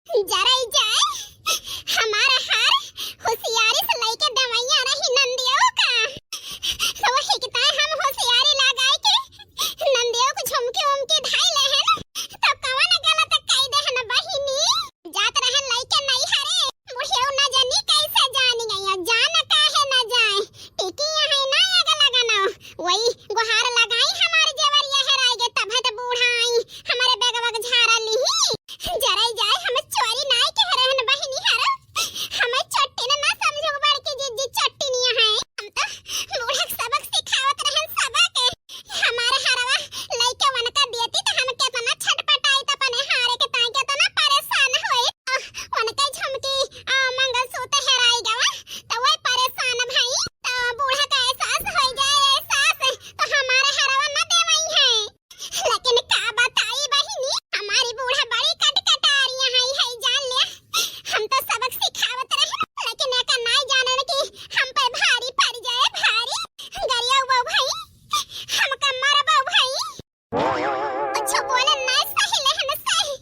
जरा ही जाए हमारा हार होशियारी से लेके दवाइयां रही नंदियों का। तो वही किता हम होशियारी लगाए के नंदियों को झुमके उमके ढाई ले है तो कवन गलत कई दे है बहिनी। जात रहन लेके नहीं हरे मुझे न जानी कैसे जानी गई जान काहे न जाए टिकी है ना आगे लगाना वही गुहार लगाई हमारे जेवरिया हेराई गे तब है बूढ़ा आई हमारे बेगवा झारा ली जरा ही जाए हमें चोरी नाई के रहन बहिनी हर हमें चट्टी ना समझो बड़ के जिज्जी चट्टी नहीं है हम तो बूढ़ा सबक सिखावत रहन सबक हमारे हरवा लइके वनका देती तो हम केतना छटपटाई त पने हारे के ताई केतना परेशान होई वनका झमकी मंगलसूत्र हेराई गवा तो वही परेशान भाई तो बूढ़ा का एहसास हो जाए एहसास तो हमारे हरवा न देवई है लेकिन का बताई बहिनी हमारी बूढ़ा बड़ी कटकटारियां है जान ले हम तो सबक सिखावत रहे लेकिन एका नहीं जानन कि हम पे भारी पड़ जाए भारी गरिया वो भाई हमका मरबो भाई अच्छा बोले नहीं सही लेहन सही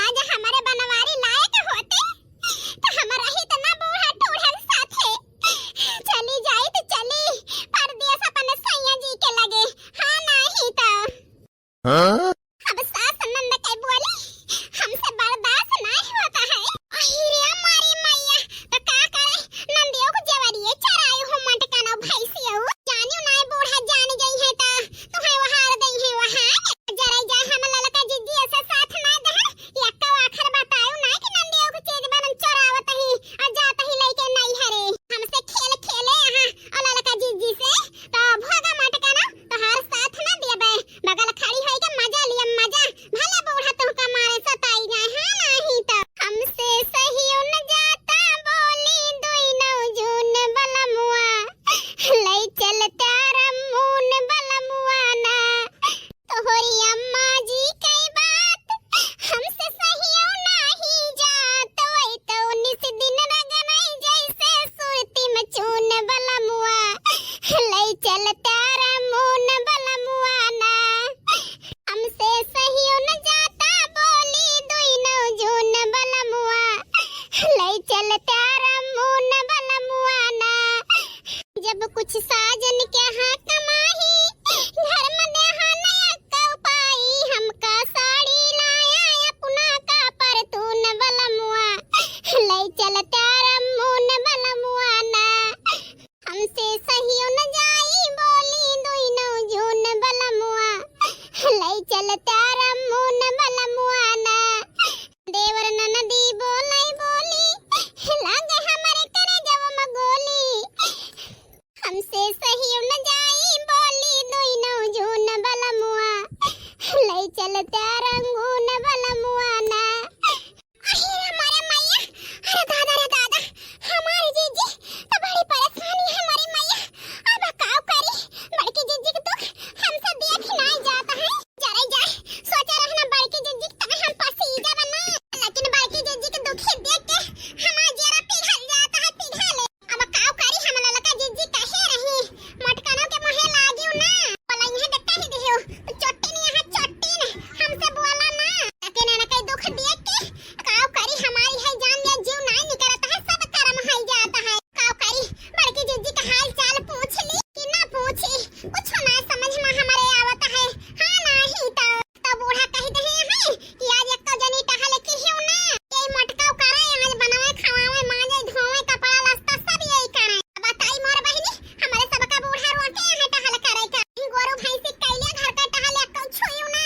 आज हमारे बनवारी लायक होते तो हम रही तो ना बूढ़ा टूढ़ा साथे चली जाए तो चली परदेस अपन सैया जी के लगे हां नहीं तो हाँ? अब सास नंद के बोली हमसे बर्दाश्त नहीं होता है अहिरे हमारी मैया तो का करे नंदियों को जवरिए चराई हो मटकानो भैंसियो जानियो नहीं बूढ़ा जान गई है तो है वहार गई है वहां जरा जा हम ललका जिद्दी ऐसा साथ ना दे यक्का आखिर बताओ ना कि नंदियों को चीज बनन चरावत ही और जात ही लेके नहीं हरे हमसे खेल खेले यहां और ललका जिद्दी से तो भोगा मटकाना तो हर साथ ना देबे बगल खड़ी होई के मजा लिया मजा भला बूढ़ा तुमका मारे सताई जाए हां नहीं तो हमसे सही न जाता बोली दुई नौ जून बलमुआ ले चल तारा मून बलमुआ ना तोहरी अम्मा जी कई बात हमसे सही नहीं जात वही तो 19 दिन रगनाई जैसे सुरती में चून बलमुआ ले चल तारा मून बलमुआ ना हमसे सही न जाता बोली दुई नौ जून बलमुआ ले चल तारा मून बलमुआ ना जब कुछ साजन के हाथ कमाही घर में देहा नया कौ पाई हमका साड़ी लाया अपना का पर तून बलमुआ ले चल तारा मून बलमुआ ना हमसे सही न जाई बोली दुई नौ जून बलमुआ ले चल तारा मून बलमुआ ना देवर ननदी बोलाई बोली लागे हमारे करे जब मगोली हमसे सही न जाई बोली दुई नौ जून बलमुआ ले चल तारा मून बलमुआ ना अरे हमारे मैया अरे दादा हमारी जीजी तो बड़ी परेशानी है हमारी मैया अब काव करी बड़की जीजी के दुख हमसे देख नहीं जाता है जरा जाए सोचा रहना बड़की जीजी तब हम पसीजा बना लेकिन बड़की जीजी के दुख देख के हमारा जरा पिघल जाता है पिघले अब काव करी हम ललका जीजी कहे रही मटकानो के मुहे लागियो ना बोला यहां देखता ही दियो चोटी नहीं है चोटी ने हमसे बोला ना लेकिन ना कई दुख देख के काव करी हमारी है जान ले जीव नहीं निकलता है सब कर्म है जाता है काव करी बड़की जीजी का हाल चाल पूछ ली कि ना पूछी कुछ ना समझ में हमारे आवता है हां नहीं तो बूढ़ा कहते हैं कि आज एक तो जनी टहल की हियो ना यही मटकाव करे आज बनावे खवावे मांजे धोवे कपड़ा लत्ता सब यही करे बताई मोर बहिनी हमारे सबका बूढ़ा रोके है टहल करे का गोरु भैंसी कैले घर का टहल एक छुइयो ना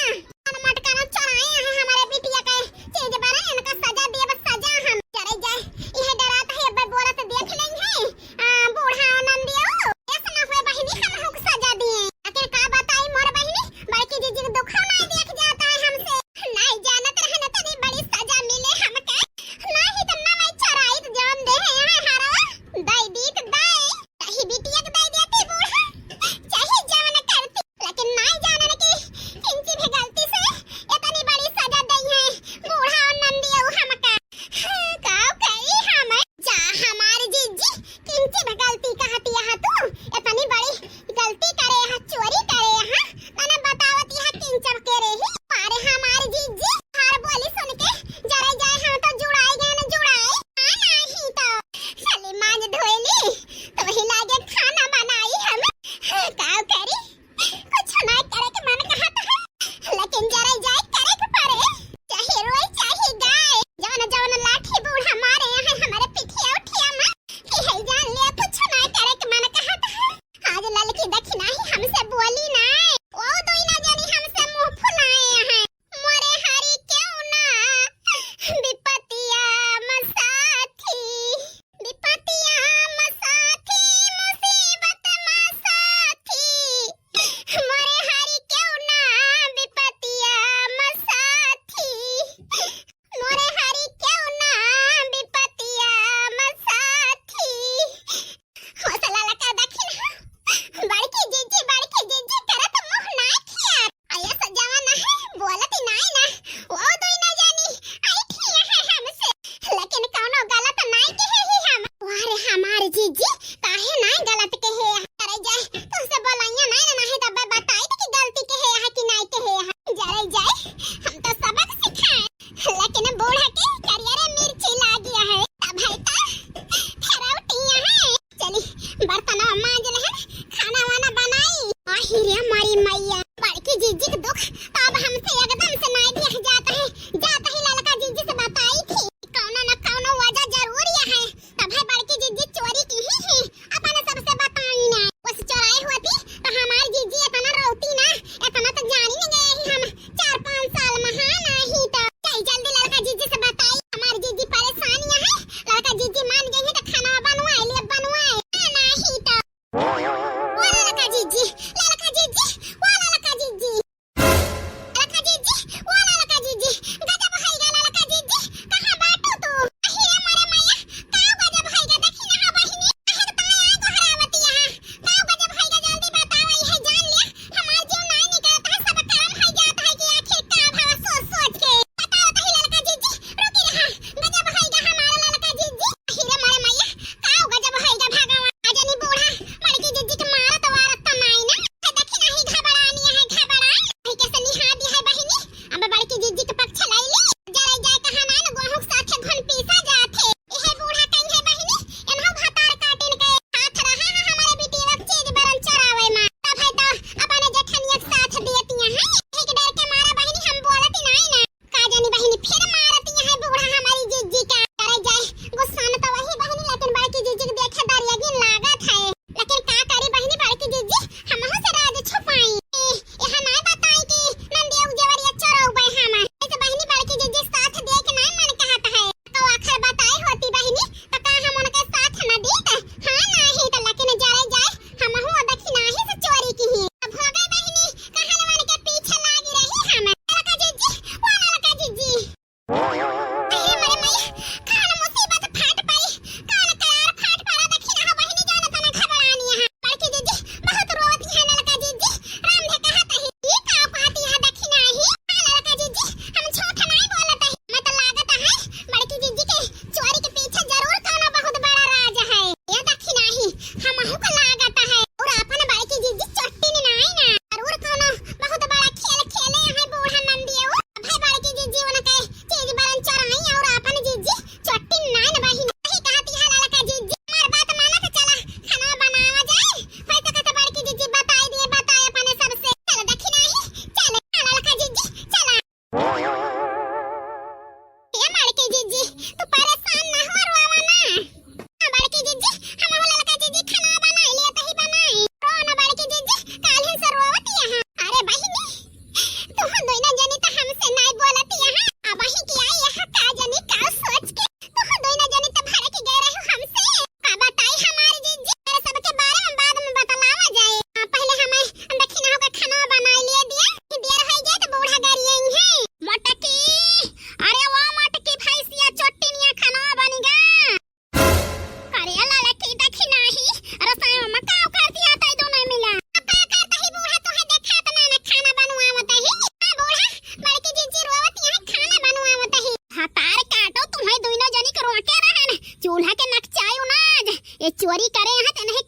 मटका ना चराए है हमारे बिटिया के चीज बने इनका सजा देव सजा हम ए चोरी करे यहाँ त नहीं